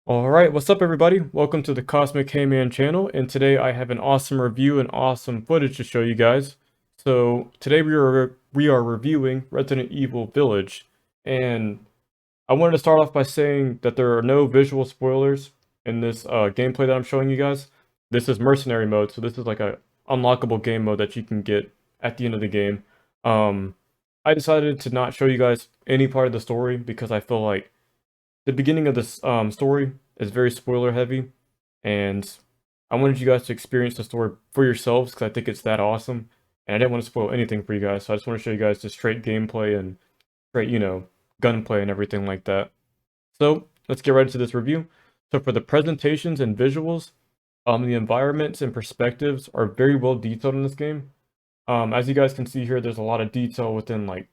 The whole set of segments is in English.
Alright, what's up everybody? Welcome to the Cosmic Hayman channel, and today I have an awesome review and awesome footage to show you guys. So today we are reviewing Resident Evil Village, and I wanted to start off by saying that there are no visual spoilers in this gameplay that I'm showing you guys. This is Mercenary mode, so this is like a unlockable game mode that you can get at the end of the game. Um, I decided to not show you guys any part of the story because I feel like the beginning of this story is very spoiler heavy, and I wanted you guys to experience the story for yourselves because I think it's that awesome, and I didn't want to spoil anything for you guys, so I just want to show you guys just straight gameplay and straight, gunplay and everything like that. So let's get right into this review. So for the presentations and visuals, the environments and perspectives are very well detailed in this game. As you guys can see here, there's a lot of detail within like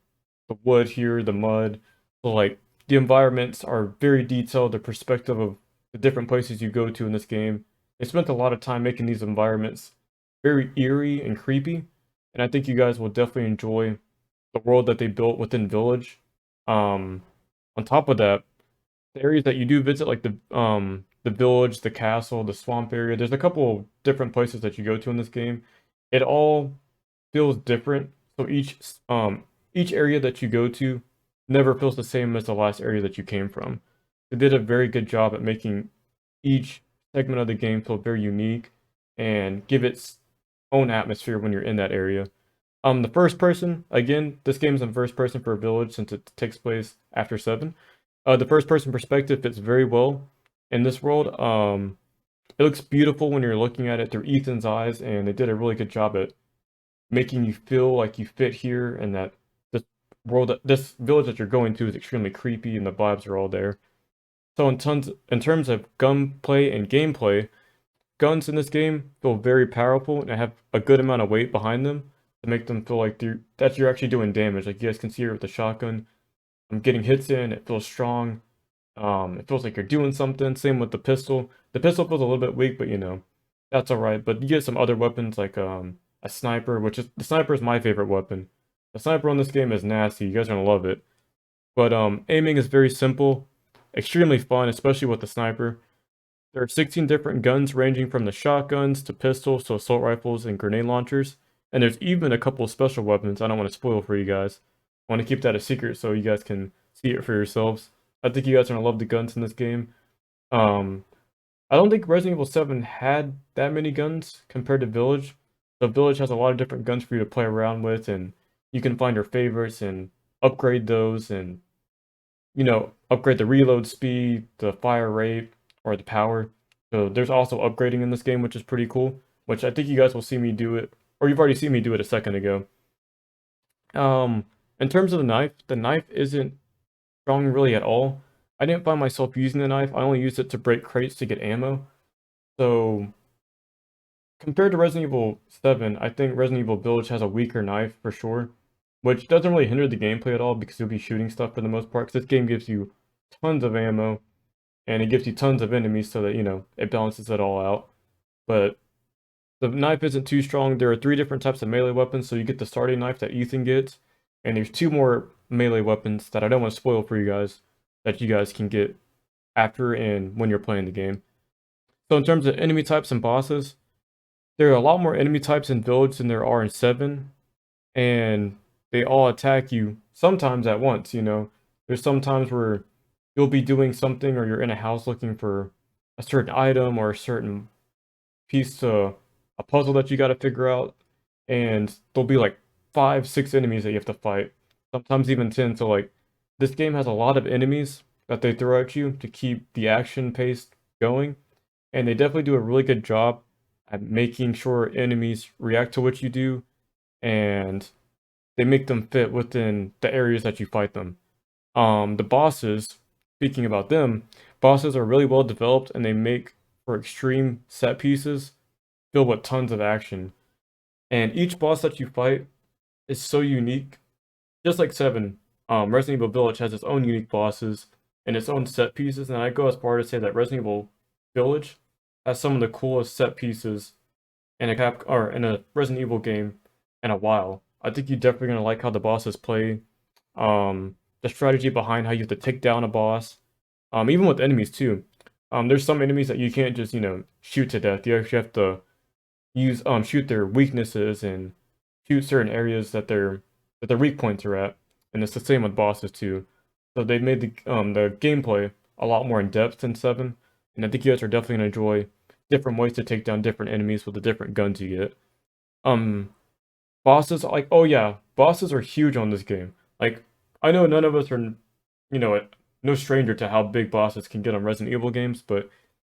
the wood here, the mud. So like the environments are very detailed, the perspective of the different places you go to in this game. They spent a lot of time making these environments very eerie and creepy, and I think you guys will definitely enjoy the world that they built within Village. Um, on top of that, the areas that you do visit, like the village, the castle, the swamp area, there's a couple different places that you go to in this game. It all feels different. So each area that you go to never feels the same as the last area that you came from. They did a very good job at making each segment of the game feel very unique and give its own atmosphere when you're in that area. The first person, again, this game's in first person for a village since it takes place after 7. The first person perspective fits very well in this world. It looks beautiful when you're looking at it through Ethan's eyes, and they did a really good job at making you feel like you fit here and that this village that you're going to is extremely creepy and the vibes are all there. So in terms of gunplay and gameplay, guns in this game feel very powerful and have a good amount of weight behind them to make them feel like that you're actually doing damage. Like you guys can see here with the shotgun, I'm getting hits in, it feels strong. It feels like you're doing something. Same with the pistol. The pistol feels a little bit weak, but that's alright. But you get some other weapons like a sniper, which is the sniper is my favorite weapon. The sniper on this game is nasty. You guys are gonna love it. But aiming is very simple, extremely fun, especially with the sniper. There are 16 different guns ranging from the shotguns to pistols to assault rifles and grenade launchers. And there's even a couple of special weapons I don't want to spoil for you guys. I want to keep that a secret so you guys can see it for yourselves. I think you guys are gonna love the guns in this game. Um, I don't think Resident Evil 7 had that many guns compared to Village. The Village has a lot of different guns for you to play around with, and you can find your favorites and upgrade those and, upgrade the reload speed, the fire rate, or the power. So there's also upgrading in this game, which is pretty cool, which I think you guys will see me do it, or you've already seen me do it a second ago. Um, in terms of the knife isn't strong really at all. I didn't find myself using the knife. I only used it to break crates to get ammo. So compared to Resident Evil 7, I think Resident Evil Village has a weaker knife for sure, which doesn't really hinder the gameplay at all because you'll be shooting stuff for the most part. Because this game gives you tons of ammo and it gives you tons of enemies so that, it balances it all out. But the knife isn't too strong. There are 3 different types of melee weapons, so you get the starting knife that Ethan gets, and there's 2 more melee weapons that I don't want to spoil for you guys that you guys can get after and when you're playing the game. So in terms of enemy types and bosses, there are a lot more enemy types in Village than there are in 7, and they all attack you sometimes at once, There's some times where you'll be doing something or you're in a house looking for a certain item or a certain piece to a puzzle that you got to figure out, and there'll be like 5, 6 enemies that you have to fight, sometimes even 10. So like this game has a lot of enemies that they throw at you to keep the action pace going, and they definitely do a really good job at making sure enemies react to what you do, and they make them fit within the areas that you fight them. The bosses, speaking about them, bosses are really well developed and they make for extreme set pieces filled with tons of action. And each boss that you fight is so unique. Just like 7, Resident Evil Village has its own unique bosses and its own set pieces, and I go as far to say that Resident Evil Village has some of the coolest set pieces in a Resident Evil game in a while. I think you're definitely gonna like how the bosses play, the strategy behind how you have to take down a boss, even with enemies too. There's some enemies that you can't just, shoot to death. You actually have to shoot their weaknesses and shoot certain areas that their weak points are at. And it's the same with bosses too. So they made the gameplay a lot more in depth in 7, and I think you guys are definitely gonna enjoy different ways to take down different enemies with the different guns you get. Um, Bosses, like, oh yeah, bosses are huge on this game. Like, I know none of us are, no stranger to how big bosses can get on Resident Evil games, but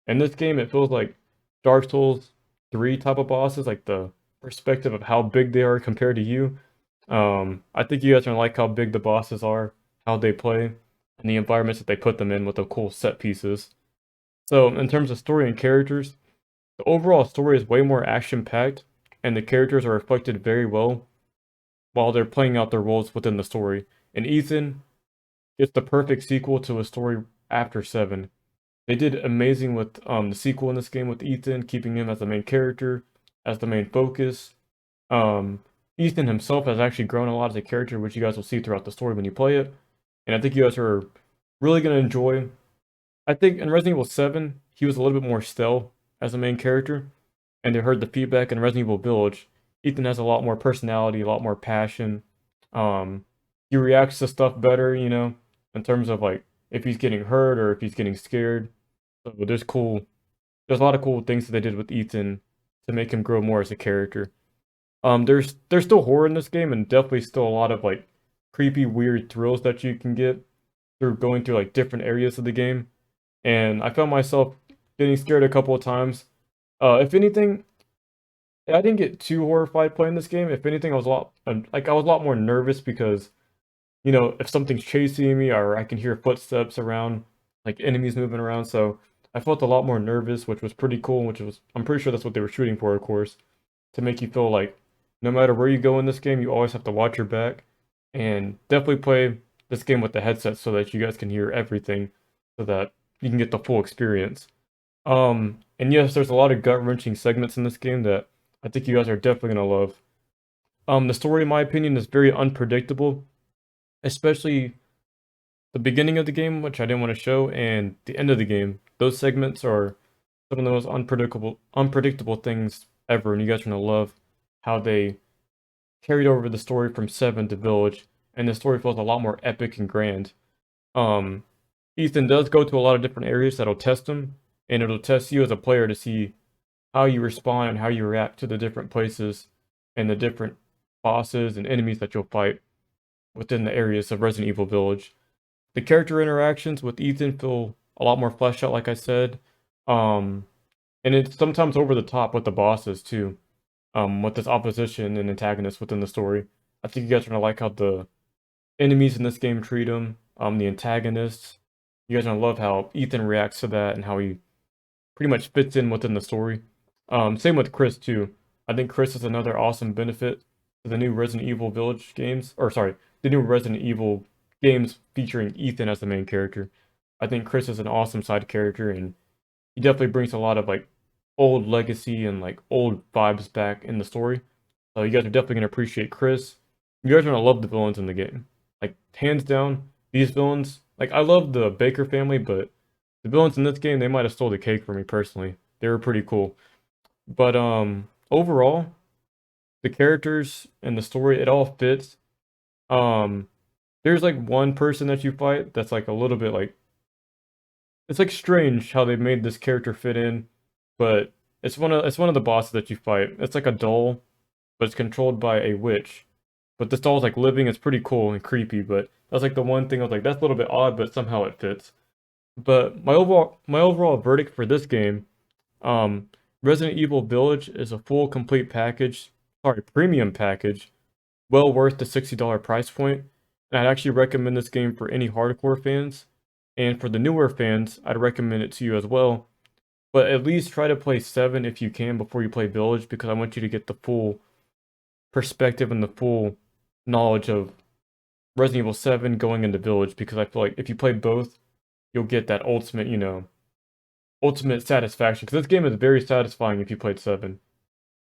in this game, it feels like Dark Souls 3 type of bosses, like the perspective of how big they are compared to you. I think you guys are gonna like how big the bosses are, how they play, and the environments that they put them in with the cool set pieces. So, in terms of story and characters, the overall story is way more action-packed, and the characters are reflected very well while they're playing out their roles within the story. And Ethan is the perfect sequel to a story after 7. They did amazing with the sequel in this game with Ethan, keeping him as the main character, as the main focus. Um, Ethan himself has actually grown a lot as a character, which you guys will see throughout the story when you play it. And I think you guys are really going to enjoy. I think in Resident Evil 7, he was a little bit more stealth as a main character, and they heard the feedback in Resident Evil Village. Ethan has a lot more personality, a lot more passion. He reacts to stuff better, in terms of like if he's getting hurt or if he's getting scared. So there's a lot of cool things that they did with Ethan to make him grow more as a character. There's still horror in this game, and definitely still a lot of like creepy, weird thrills that you can get through going through like different areas of the game. And I found myself getting scared a couple of times. If anything, I didn't get too horrified playing this game. If anything, I was a lot I was a lot more nervous because if something's chasing me or I can hear footsteps around, like enemies moving around. So I felt a lot more nervous, which was pretty cool. I'm pretty sure that's what they were shooting for, of course, to make you feel like no matter where you go in this game, you always have to watch your back, and definitely play this game with the headset so that you guys can hear everything, so that you can get the full experience. And yes, there's a lot of gut-wrenching segments in this game that I think you guys are definitely gonna love. The story, in my opinion, is very unpredictable, especially the beginning of the game, which I didn't want to show, and the end of the game. Those segments are some of the most unpredictable things ever, and you guys are gonna love how they carried over the story from 7 to Village, and the story feels a lot more epic and grand. Um, Ethan does go to a lot of different areas that'll test him, and it'll test you as a player to see how you respond and how you react to the different places and the different bosses and enemies that you'll fight within the areas of Resident Evil Village. The character interactions with Ethan feel a lot more fleshed out, like I said. Um, and it's sometimes over the top with the bosses too. With this opposition and antagonist within the story. I think you guys are gonna like how the enemies in this game treat him. The antagonists. You guys are gonna love how Ethan reacts to that and how he pretty much fits in within the story. Same with Chris too. I think Chris is another awesome benefit to the new Resident Evil Village games, or sorry, the new Resident Evil games featuring Ethan as the main character. I think Chris is an awesome side character, and he definitely brings a lot of like old legacy and like old vibes back in the story. So you guys are definitely gonna appreciate Chris. You guys are gonna love the villains in the game. Like hands down, these villains. Like I love the Baker family, but the villains in this game, they might have stole the cake for me personally. They were pretty cool. But overall, the characters and the story, it all fits. Um there's like one person that you fight that's like a little bit like it's like strange how they made this character fit in, but it's one of the bosses that you fight. It's like a doll, but it's controlled by a witch. But this doll's like living, it's pretty cool and creepy, but that's like the one thing I was like, that's a little bit odd, but somehow it fits. But my overall verdict for this game, um, Resident Evil Village is a full complete package, sorry, premium package, well worth the $60 price point. And I'd actually recommend this game for any hardcore fans. And for the newer fans, I'd recommend it to you as well. But at least try to play 7 if you can before you play Village, because I want you to get the full perspective and the full knowledge of Resident Evil 7 going into Village, because I feel like if you play both, you'll get that ultimate, ultimate satisfaction. Because this game is very satisfying if you played 7.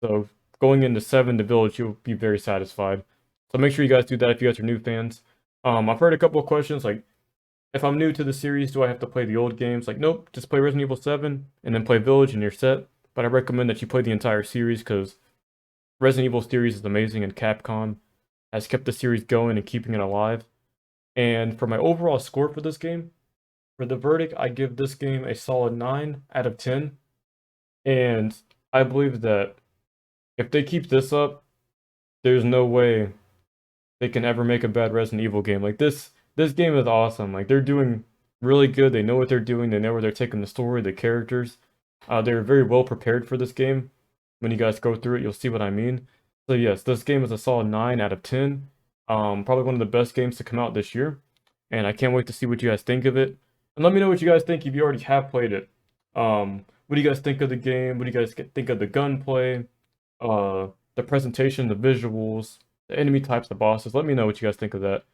So going into 7 to Village, you'll be very satisfied. So make sure you guys do that if you guys are new fans. I've heard a couple of questions like, if I'm new to the series, do I have to play the old games? Like, nope, just play Resident Evil 7 and then play Village and you're set. But I recommend that you play the entire series because Resident Evil series is amazing and Capcom has kept the series going and keeping it alive. And for my overall score for this game, for the verdict, I give this game a solid 9 out of 10. And I believe that if they keep this up, there's no way they can ever make a bad Resident Evil game. Like this game is awesome. Like they're doing really good. They know what they're doing. They know where they're taking the story, the characters. They're very well prepared for this game. When you guys go through it, you'll see what I mean. So yes, this game is a solid 9 out of 10. Probably one of the best games to come out this year. And I can't wait to see what you guys think of it. And let me know what you guys think if you already have played it. What do you guys think of the game? What do you guys think of the gunplay? The presentation, the visuals, the enemy types, the bosses. Let me know what you guys think of that.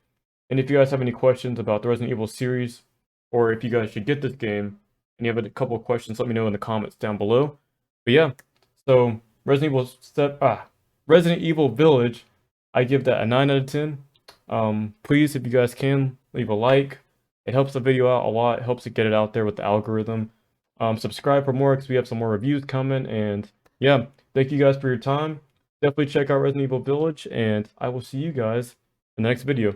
And if you guys have any questions about the Resident Evil series, or if you guys should get this game, and you have a couple of questions, let me know in the comments down below. But yeah, so Resident Evil Village, I give that a 9 out of 10. Please, if you guys can, leave a like. It helps the video out a lot. It helps to get it out there with the algorithm. Subscribe for more because we have some more reviews coming. And yeah, thank you guys for your time. Definitely check out Resident Evil Village, and I will see you guys in the next video.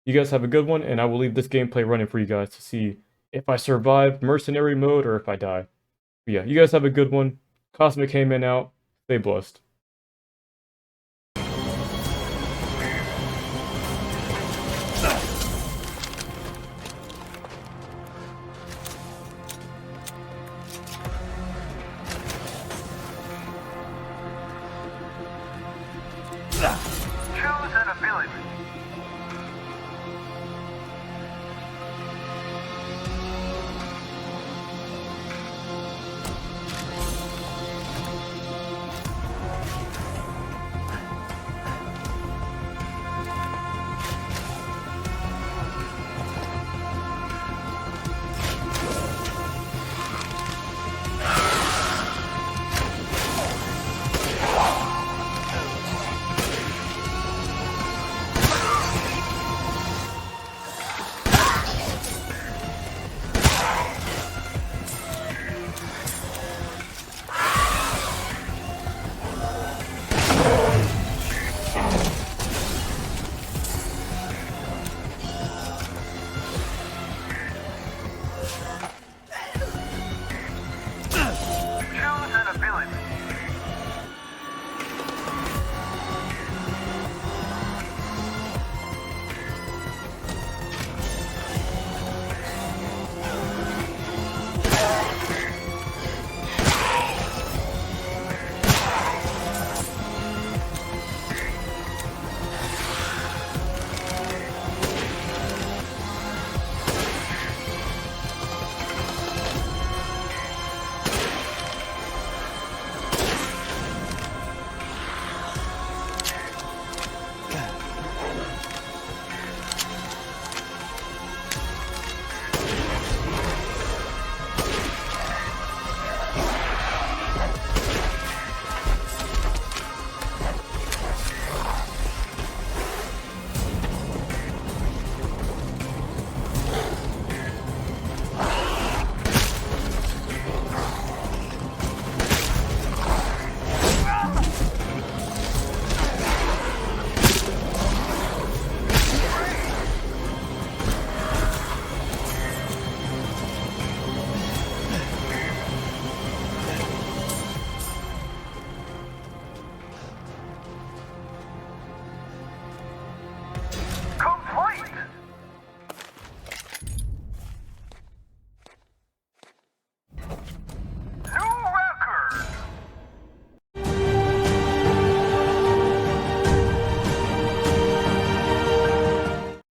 You guys have a good one, and I will leave this gameplay running for you guys to see if I survive mercenary mode or if I die. But yeah, you guys have a good one. Cosmic K-Man out. Stay blessed. Choose an ability.